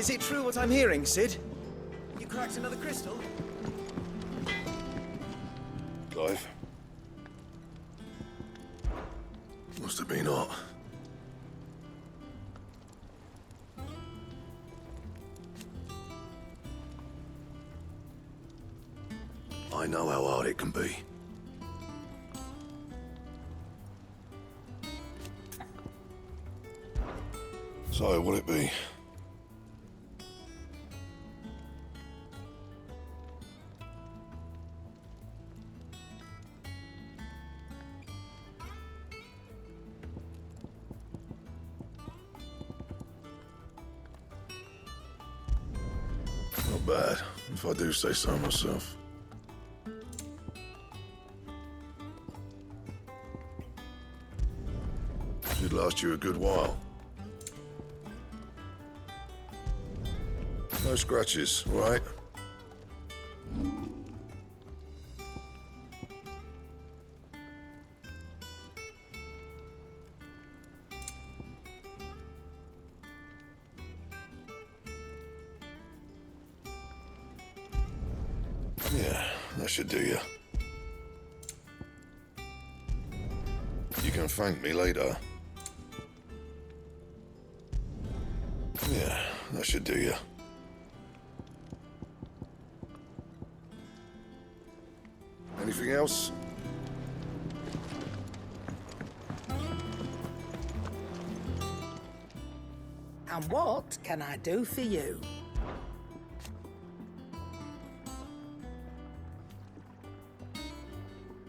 Is it true what I'm hearing, Sid? You cracked another crystal? Clive? Must have been hot. I know how hard it can be. So, what'll it be? Not bad, if I do say so myself. Should last you a good while. No scratches, all right? Yeah, that should do you. You can thank me later. Yeah, that should do you. Anything else? And what can I do for you?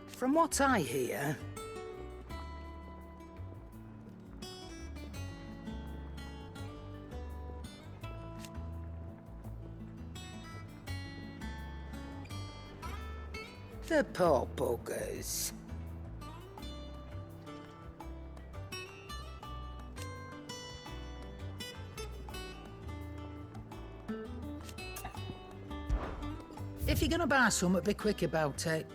From what I hear, the poor buggers. If you're gonna buy something, be quick about it.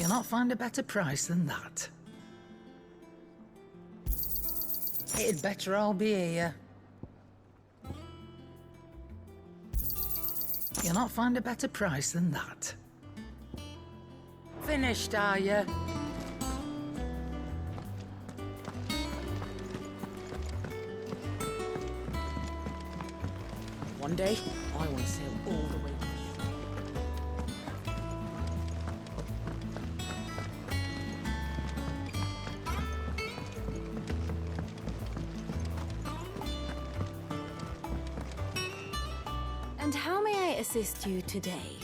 You'll not find a better price than that. It'd better all be here. You'll not find a better price than that. Finished, are you? One day, I want to sail all the way. And how may I assist you today?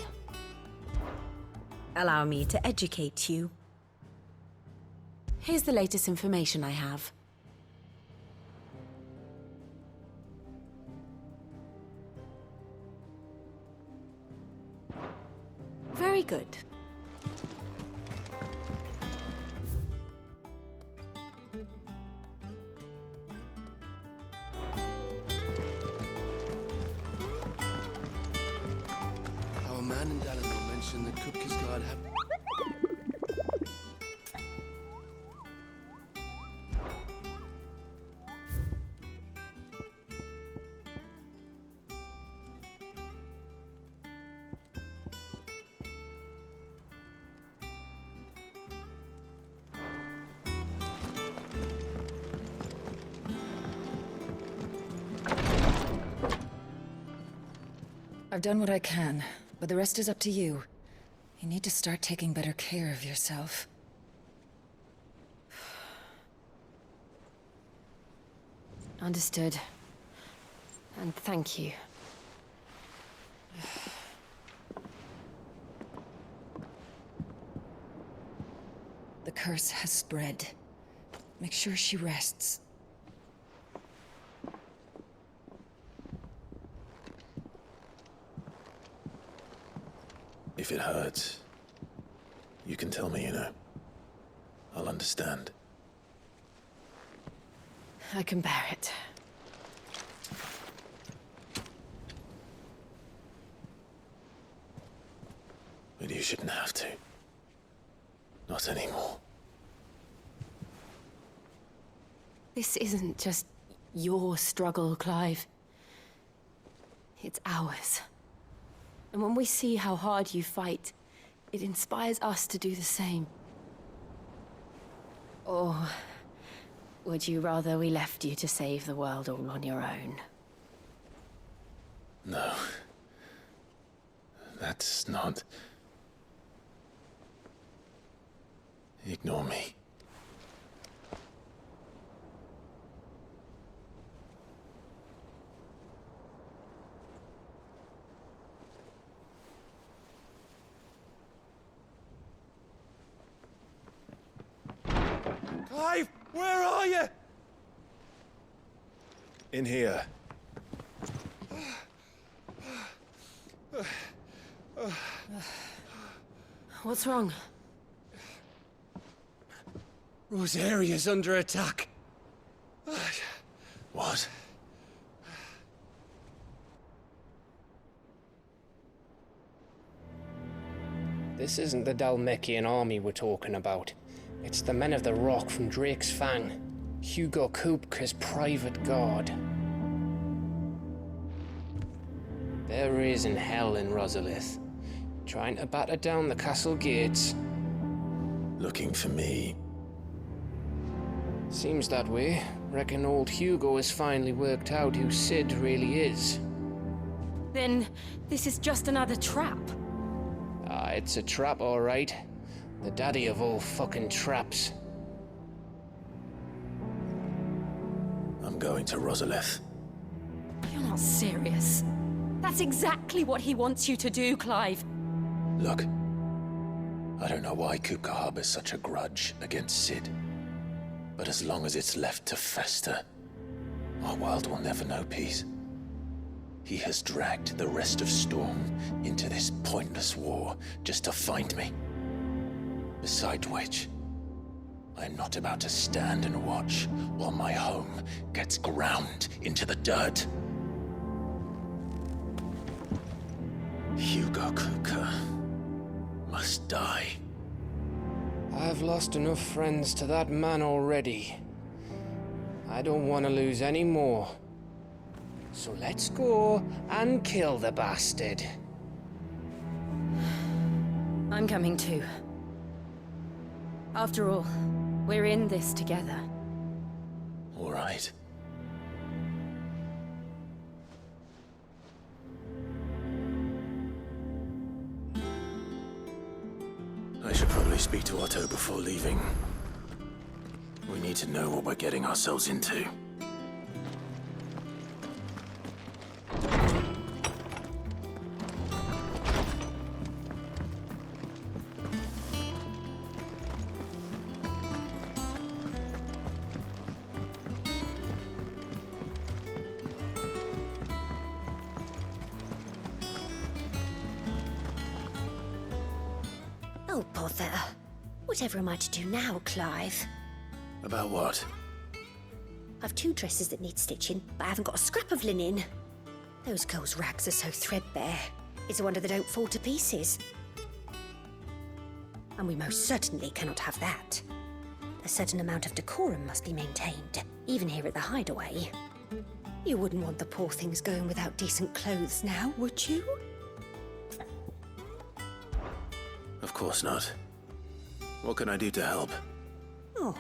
Allow me to educate you. Here's the latest information I have. Very good. Our man in Dallimore mentioned that Cookies Guard have... I've done what I can, but the rest is up to you. You need to start taking better care of yourself. Understood. And thank you. The curse has spread. Make sure she rests. If it hurts, you can tell me, you know. I'll understand. I can bear it. But you shouldn't have to. Not anymore. This isn't just your struggle, Clive. It's ours. And when we see how hard you fight, it inspires us to do the same. Or would you rather we left you to save the world all on your own? No. That's not... Ignore me. Clive, where are you? In here. What's wrong? Rosaria's under attack. What? This isn't the Dalmekian army we're talking about. It's the men of the Rock from Drake's Fang. Hugo Kupka's private guard. There is in hell in Rosalith, trying to batter down the castle gates. Looking for me. Seems that way. Reckon old Hugo has finally worked out who Sid really is. Then this is just another trap. Ah, it's a trap, all right. The daddy of all fucking traps. I'm going to Rosalith. You're not serious. That's exactly what he wants you to do, Clive. Look. I don't know why Kupka harbors such a grudge against Sid. But as long as it's left to fester, our world will never know peace. He has dragged the rest of Storm into this pointless war just to find me. Beside which, I'm not about to stand and watch while my home gets ground into the dirt. Hugo Kupka must die. I've lost enough friends to that man already. I don't want to lose any more. So let's go and kill the bastard. I'm coming too. After all, we're in this together. All right. I should probably speak to Otto before leaving. We need to know what we're getting ourselves into. Oh, bother. Whatever am I to do now, Clive? About what? I've 2 dresses that need stitching, but I haven't got a scrap of linen. Those girls' rags are so threadbare. It's a wonder they don't fall to pieces. And we most certainly cannot have that. A certain amount of decorum must be maintained, even here at the Hideaway. You wouldn't want the poor things going without decent clothes now, would you? Of course not. What can I do to help? Oh,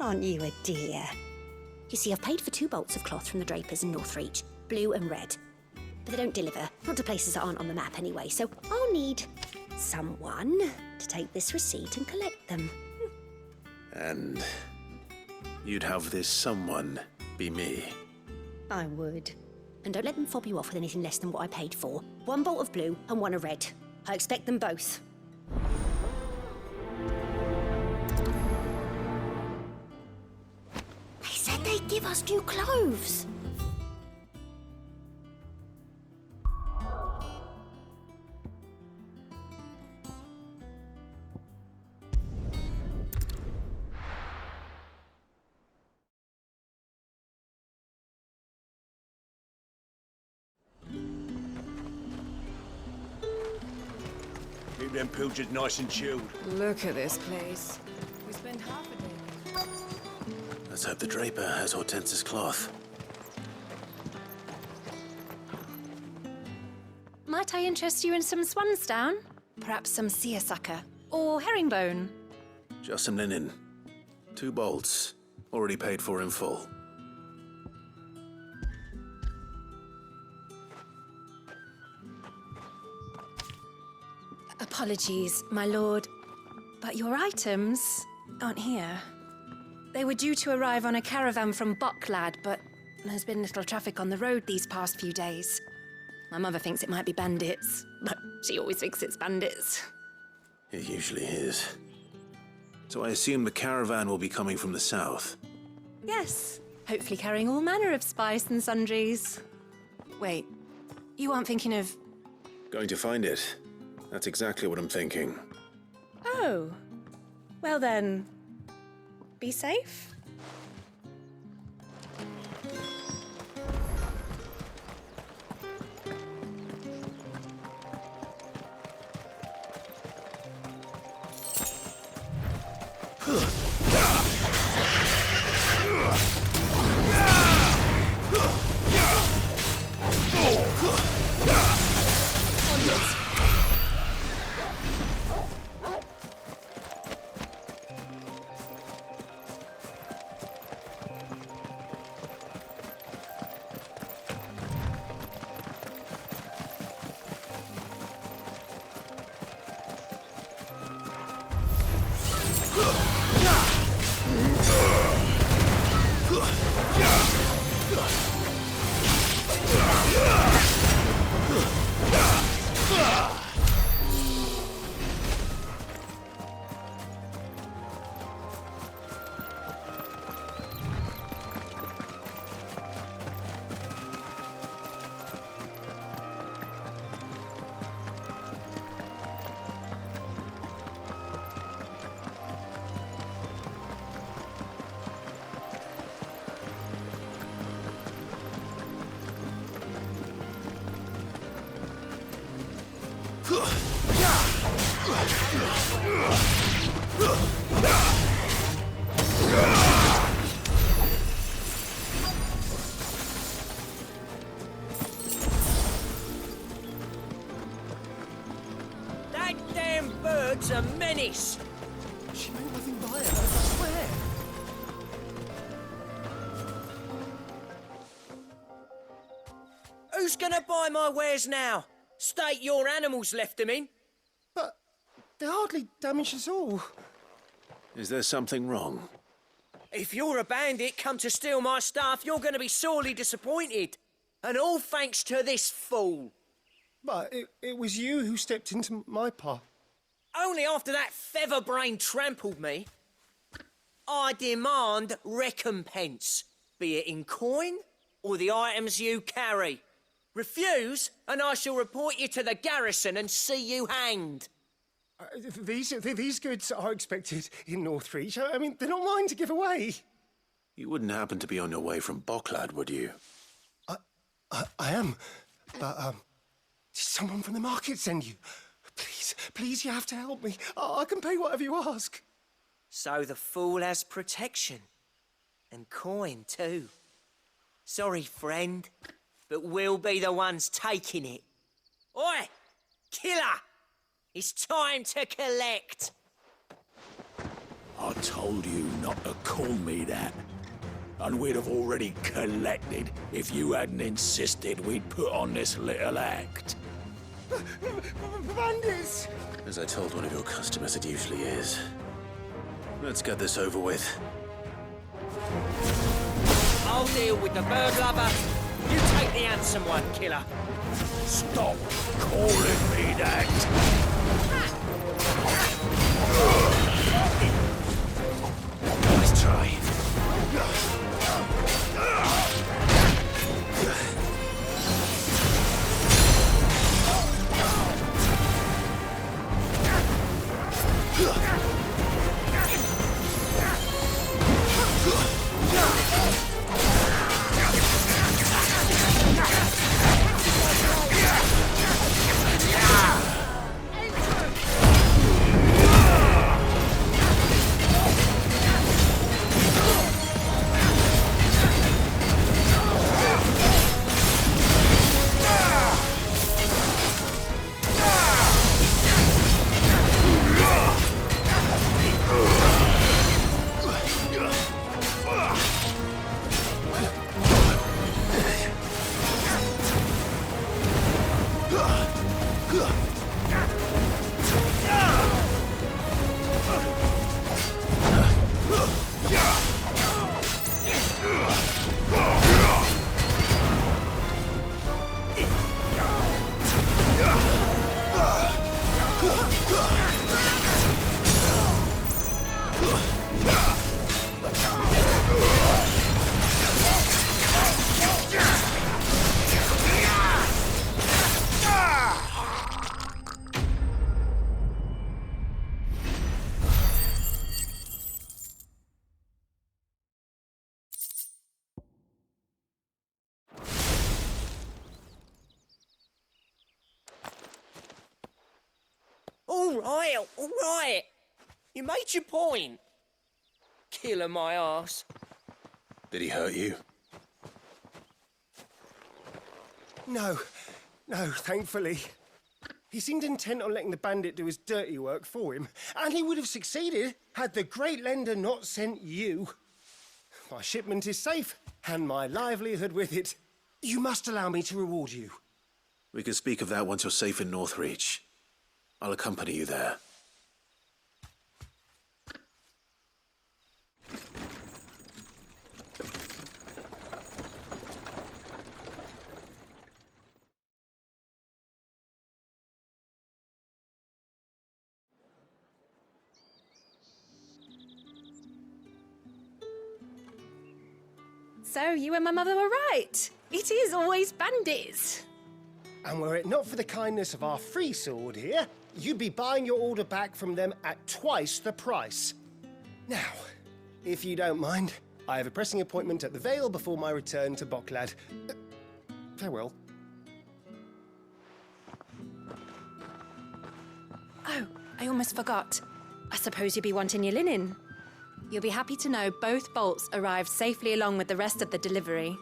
aren't you a dear? You see, I've paid for 2 bolts of cloth from the drapers in Northreach, blue and red. But they don't deliver, not to places that aren't on the map anyway, so I'll need someone to take this receipt and collect them. And you'd have this someone be me. I would. And don't let them fob you off with anything less than what I paid for. 1 bolt of blue and 1 of red. I expect them both. Give us new clothes. Keep them pilchards nice and chilled. Look at this place. We spent half a day. Let's hope the Draper has Hortense's cloth. Might I interest you in some swansdown? Perhaps some seersucker? Or herringbone? Just some linen. 2 bolts. Already paid for in full. Apologies, my lord, but your items aren't here. They were due to arrive on a caravan from Bocklad, but there's been little traffic on the road these past few days. My mother thinks it might be bandits, but she always thinks it's bandits. It usually is. So I assume the caravan will be coming from the south. Yes, hopefully carrying all manner of spice and sundries. Wait, you aren't thinking of... Going to find it. That's exactly what I'm thinking. Oh, well then, be safe. That damn bird's a menace! She meant nothing by it, I swear. Who's gonna buy my wares now? State your animals left them in. But they hardly damaged us all. Is there something wrong? If you're a bandit come to steal my stuff, you're gonna be sorely disappointed. And all thanks to this fool. But it was you who stepped into my path. Only after that feather-brain trampled me. I demand recompense, be it in coin or the items you carry. Refuse, and I shall report you to the garrison and see you hanged. These goods are expected in Northreach. I mean, they're not mine to give away. You wouldn't happen to be on your way from Bocklad, would you? I am, but did someone from the market send you? Please, you have to help me. I can pay whatever you ask. So the fool has protection. And coin, too. Sorry, friend, but we'll be the ones taking it. Oi! Killer! It's time to collect! I told you not to call me that. And we'd have already collected if you hadn't insisted we'd put on this little act. Bandits! As I told one of your customers, it usually is. Let's get this over with. I'll deal with the bird lover. You take the handsome one, killer. Stop calling me that! Nice try. All right. You made your point. Killer my ass. Did he hurt you? No, thankfully. He seemed intent on letting the bandit do his dirty work for him, and he would have succeeded had the great lender not sent you. My shipment is safe, and my livelihood with it. You must allow me to reward you. We can speak of that once you're safe in Northreach. I'll accompany you there. So, you and my mother were right. It is always bandits. And were it not for the kindness of our free sword here, you'd be buying your order back from them at twice the price. Now, if you don't mind, I have a pressing appointment at the Vale before my return to Bocklad. Farewell. Oh, I almost forgot. I suppose you'll be wanting your linen. You'll be happy to know both bolts arrived safely along with the rest of the delivery.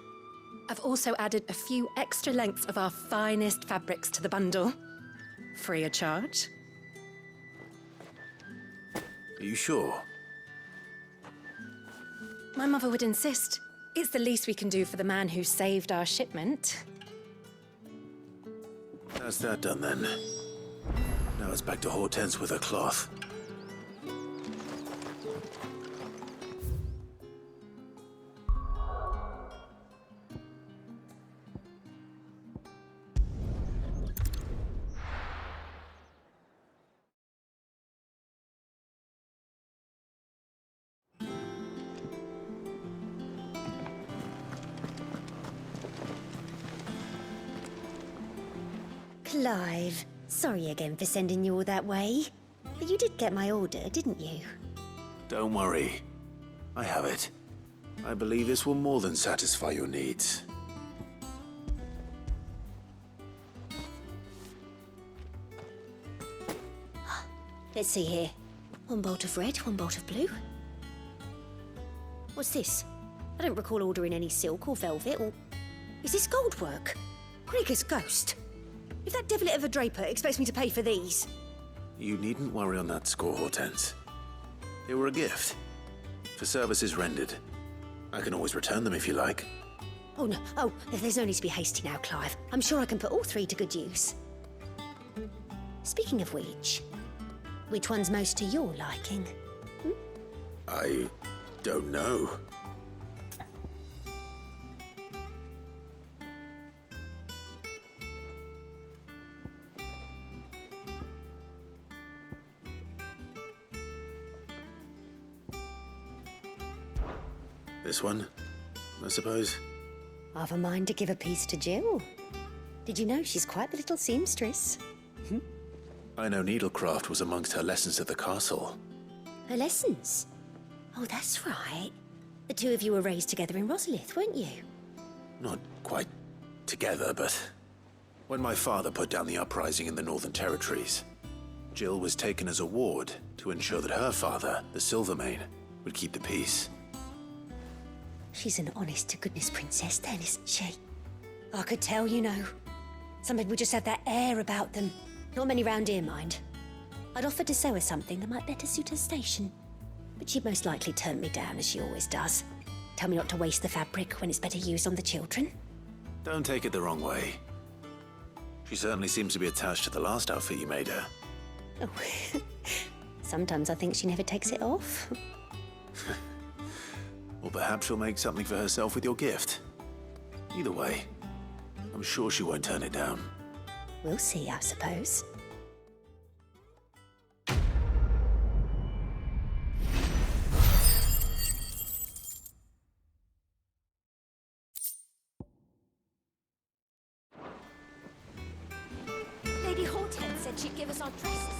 I've also added a few extra lengths of our finest fabrics to the bundle. Free of charge. Are you sure? My mother would insist. It's the least we can do for the man who saved our shipment. That's that done then. Now it's back to Hortense with her cloth. Clive, sorry again for sending you all that way. But you did get my order, didn't you? Don't worry. I have it. I believe this will more than satisfy your needs. Let's see here. One bolt of red, one bolt of blue. What's this? I don't recall ordering any silk or velvet or... Is this gold work? Krieger's ghost. If that devilet of a draper expects me to pay for these... You needn't worry on that score, Hortense. They were a gift. For services rendered. I can always return them if you like. Oh, no. Oh, there's no need to be hasty now, Clive. I'm sure I can put all three to good use. Speaking of which one's most to your liking? I don't know. This one, I suppose. I've a mind to give a piece to Jill. Did you know she's quite the little seamstress? I know needlecraft was amongst her lessons at the castle. Her lessons? Oh, that's right. The two of you were raised together in Rosalith, weren't you? Not quite together, but when my father put down the uprising in the Northern Territories, Jill was taken as a ward to ensure that her father, the Silvermane, would keep the peace. She's an honest-to-goodness princess then, isn't she? I could tell, you know. Some people just have that air about them. Not many round here, mind. I'd offered to sew her something that might better suit her station. But she'd most likely turn me down, as she always does. Tell me not to waste the fabric when it's better used on the children. Don't take it the wrong way. She certainly seems to be attached to the last outfit you made her. Oh, sometimes I think she never takes it off. Or perhaps she'll make something for herself with your gift. Either way, I'm sure she won't turn it down. We'll see, I suppose. Lady Hortense said she'd give us our dresses.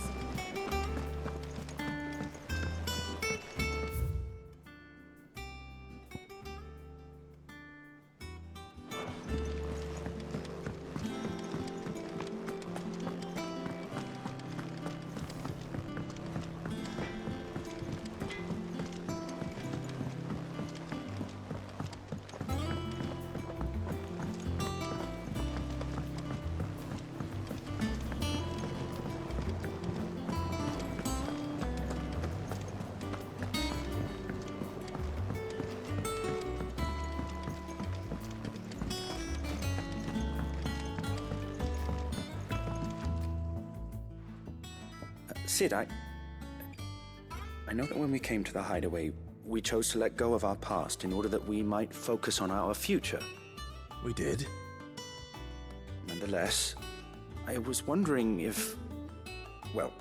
Sid, I know that when we came to the hideaway, we chose to let go of our past in order that we might focus on our future. We did. Nonetheless, I was wondering if... Well,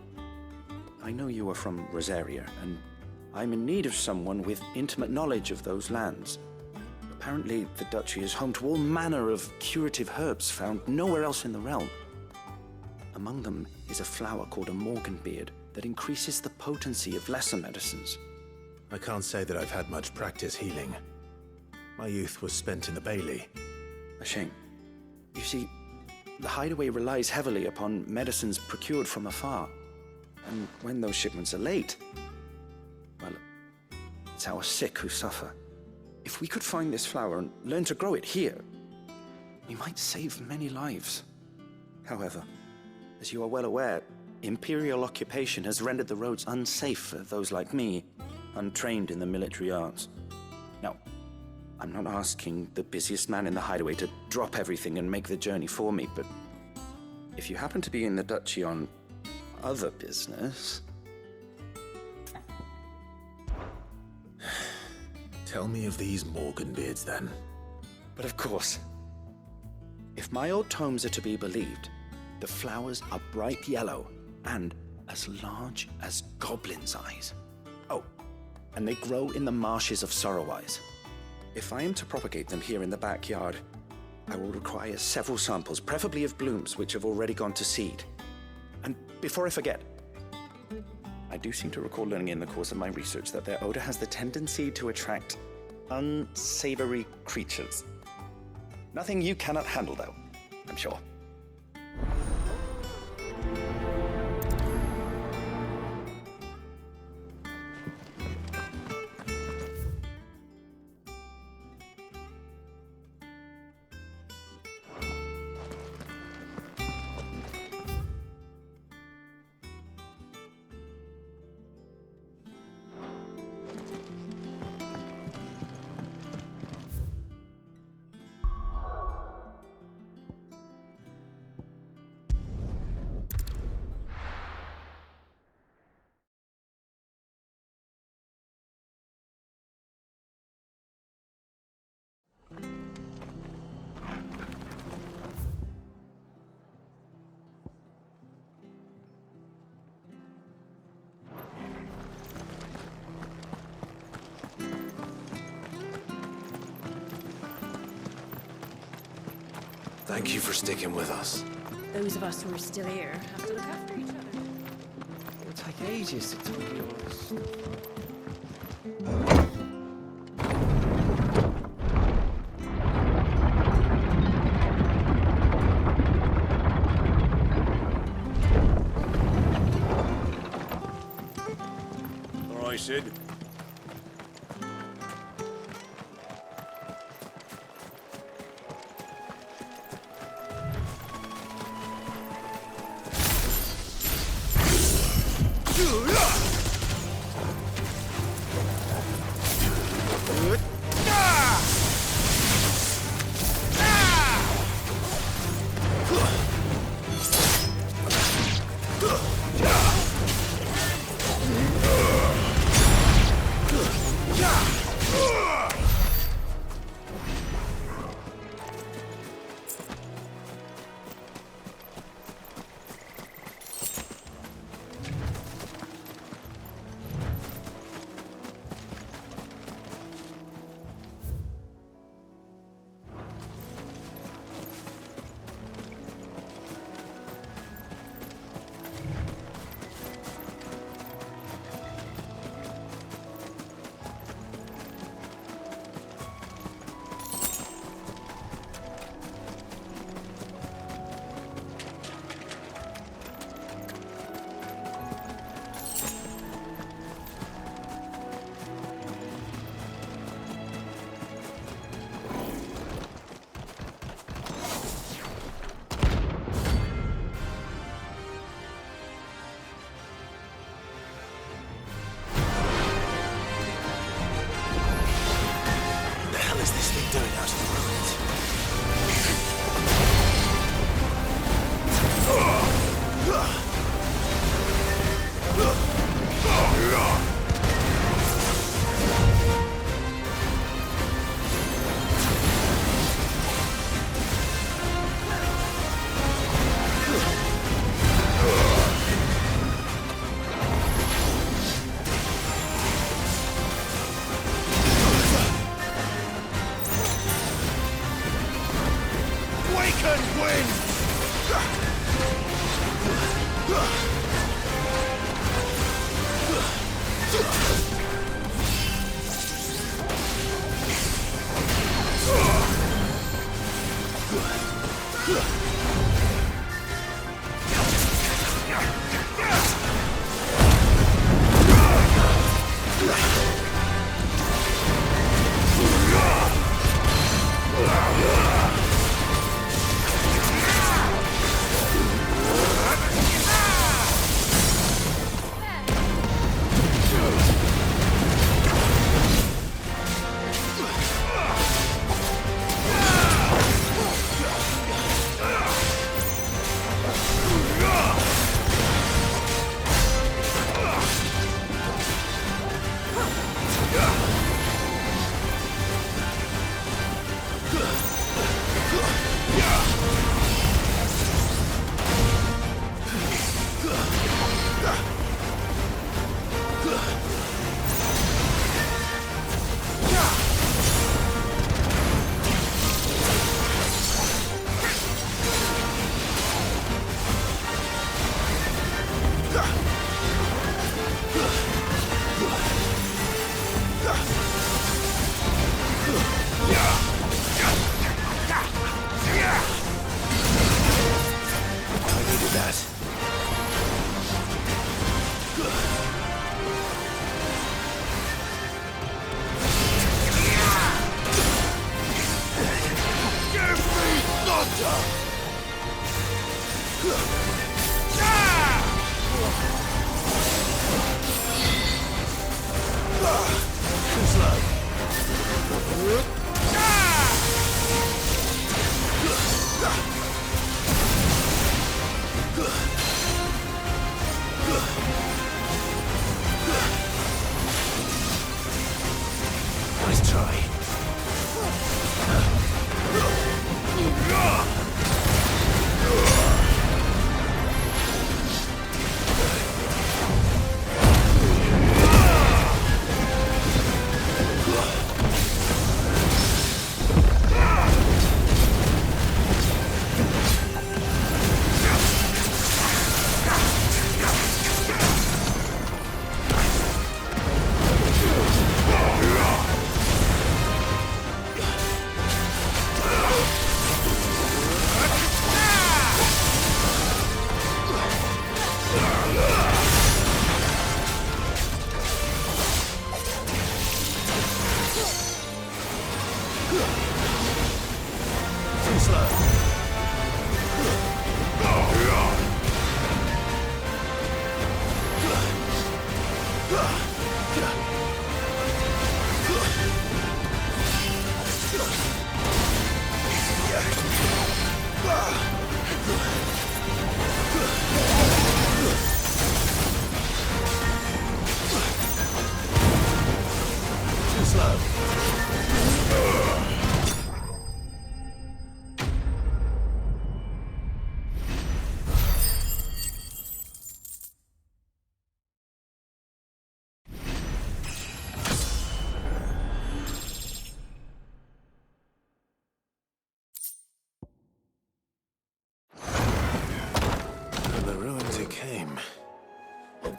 I know you are from Rosaria, and I'm in need of someone with intimate knowledge of those lands. Apparently, the duchy is home to all manner of curative herbs found nowhere else in the realm. Among them is a flower called a morganbeard that increases the potency of lesser medicines. I can't say that I've had much practice healing. My youth was spent in the Bailey. A shame. You see, the hideaway relies heavily upon medicines procured from afar. And when those shipments are late, well, it's our sick who suffer. If we could find this flower and learn to grow it here, we might save many lives. However, as you are well aware, Imperial occupation has rendered the roads unsafe for those like me, untrained in the military arts. Now, I'm not asking the busiest man in the hideaway to drop everything and make the journey for me, but if you happen to be in the duchy on other business... Tell me of these morganbeards, then. But of course. If my old tomes are to be believed, the flowers are bright yellow and as large as goblins' eyes. Oh, and they grow in the marshes of Sorrowwise. If I am to propagate them here in the backyard, I will require several samples, preferably of blooms which have already gone to seed. And before I forget, I do seem to recall learning in the course of my research that their odor has the tendency to attract unsavory creatures. Nothing you cannot handle, though, I'm sure. Thank you for sticking with us. Those of us who are still here have to look after each other. It'll take ages to tell you all this stuff. All right, Sid. Nice try.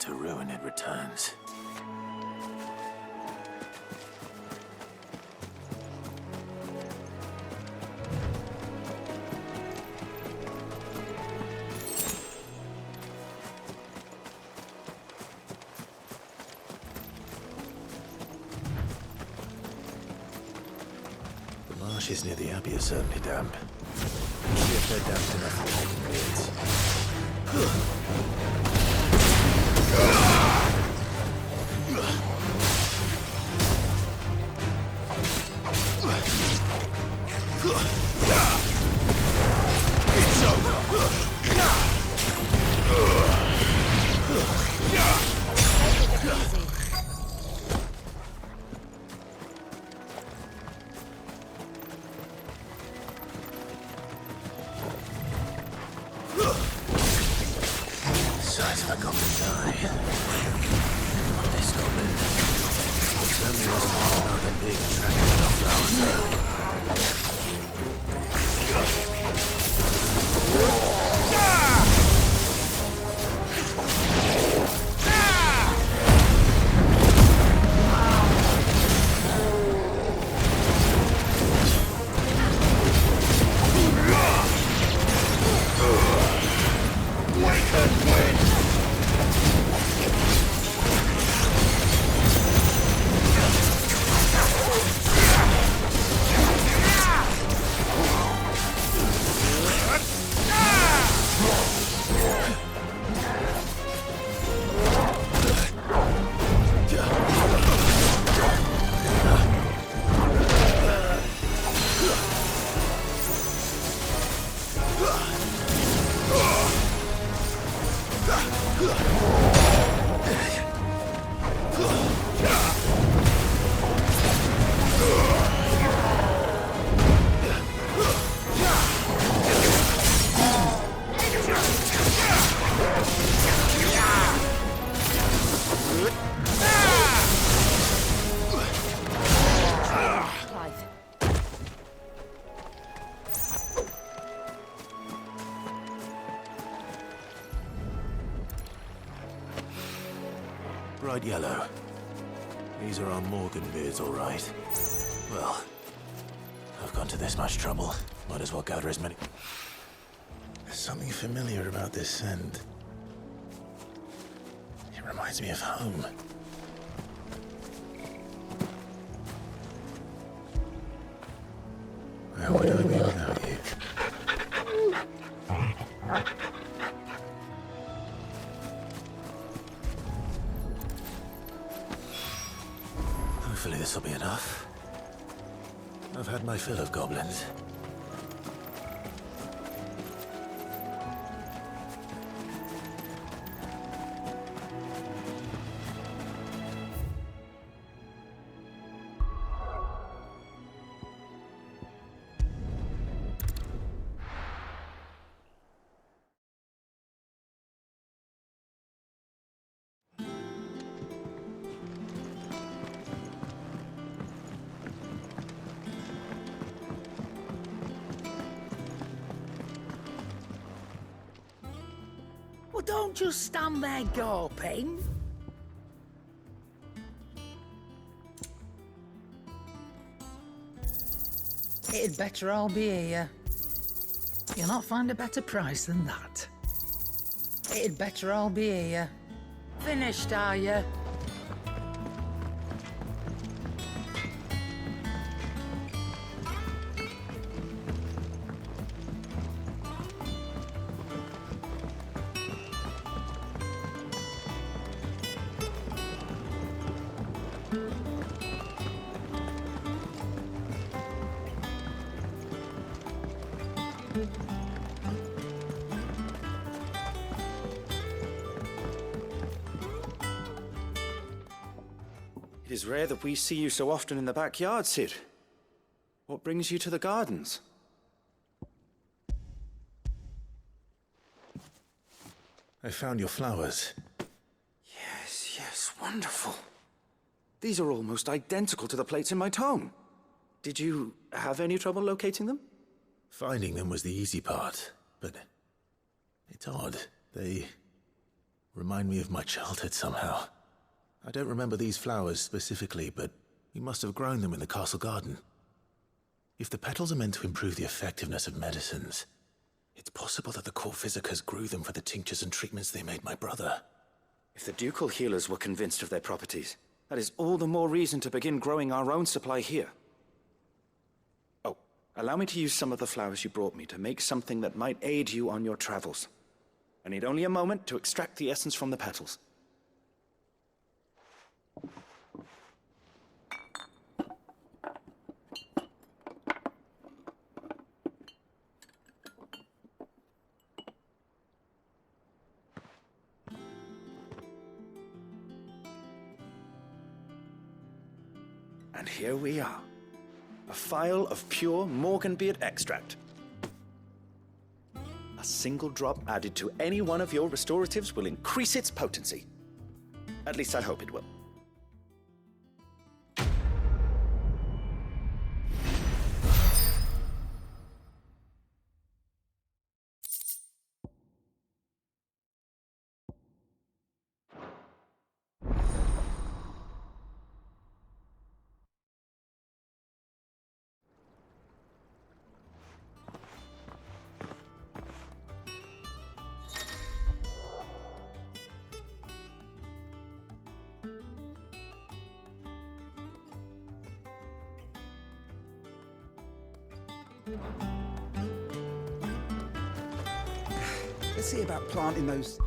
To ruin it returns. The marshes near the Abbey are certainly damp. See if they're damp enough for taking beards. Size of a goblin's eye. This goblin certainly wasn't all about them being attracted to flowers. Bright yellow. These are our Morgan beards, all right. Well, I've gone to this much trouble. Might as well gather as many... There's something familiar about this scent. It reminds me of home. Where would I be without you? this'll be enough. I've had my fill of goblins. Well, don't just stand there gawping. It'd better all be here. You'll not find a better price than that. It'd better all be here. Finished, are you? It is rare that we see you so often in the backyard, Sid. What brings you to the gardens? I found your flowers. Yes, wonderful. These are almost identical to the plates in my tome. Did you have any trouble locating them? Finding them was the easy part, but it's odd. They remind me of my childhood somehow. I don't remember these flowers specifically, but we must have grown them in the castle garden. If the petals are meant to improve the effectiveness of medicines, it's possible that the court physicers grew them for the tinctures and treatments they made my brother. If the ducal healers were convinced of their properties, that is all the more reason to begin growing our own supply here. Oh, allow me to use some of the flowers you brought me to make something that might aid you on your travels. I need only a moment to extract the essence from the petals. And here we are. A phial of pure Morganbeard extract. A single drop added to any one of your restoratives will increase its potency. At least I hope it will. Let's see about planting those.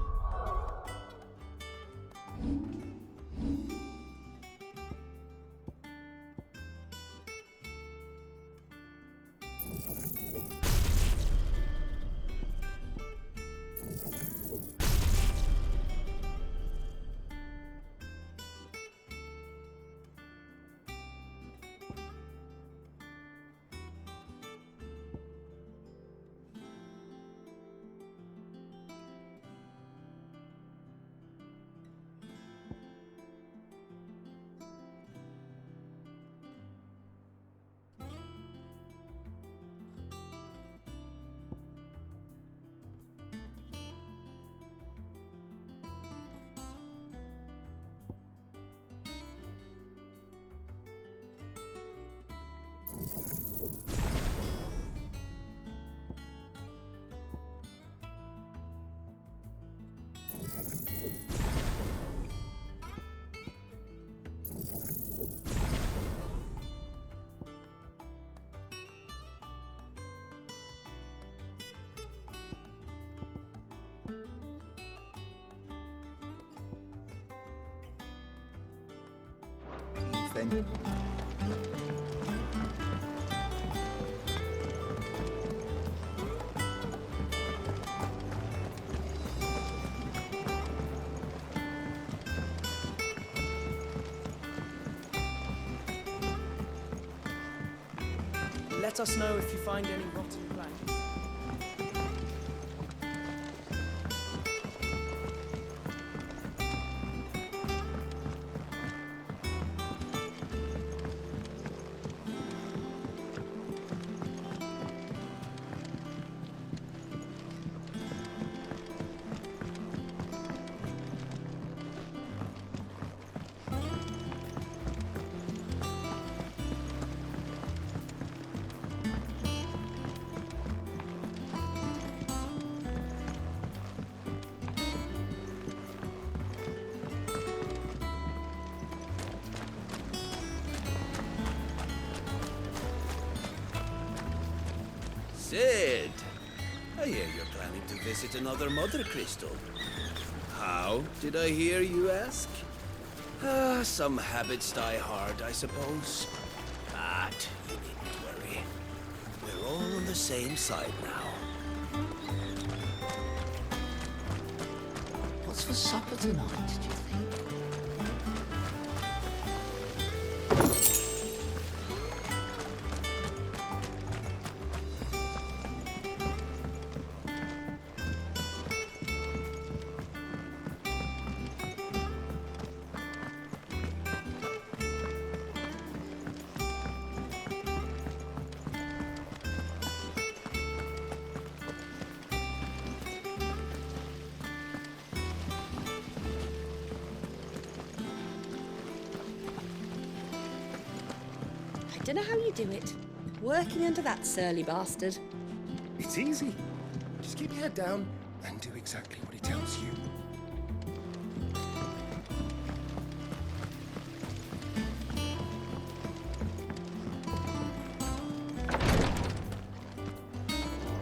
then. Let us know if you find any rotten planks. Sid, I hear you're planning to visit another Mothercrystal. How, did I hear you ask? Some habits die hard, I suppose. But you needn't worry. We're all on the same side now. What's for supper tonight, do you think? I don't know how you do it. Working under that surly bastard. It's easy. Just keep your head down and do exactly what he tells you.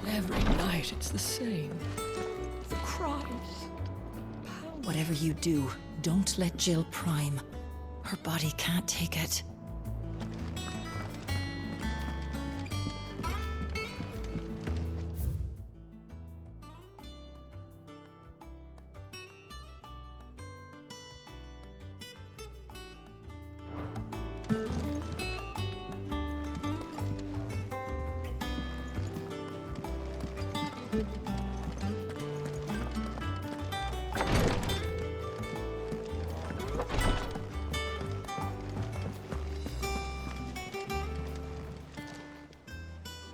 Every night it's the same. The cries. Whatever you do, don't let Jill prime. Her body can't take it.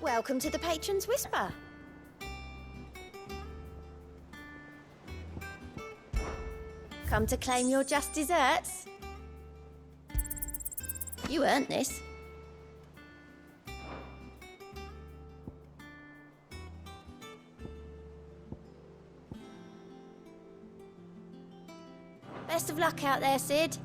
Welcome to the Patron's Whisper. Come to claim your just desserts? You earned this. Best of luck out there, Sid.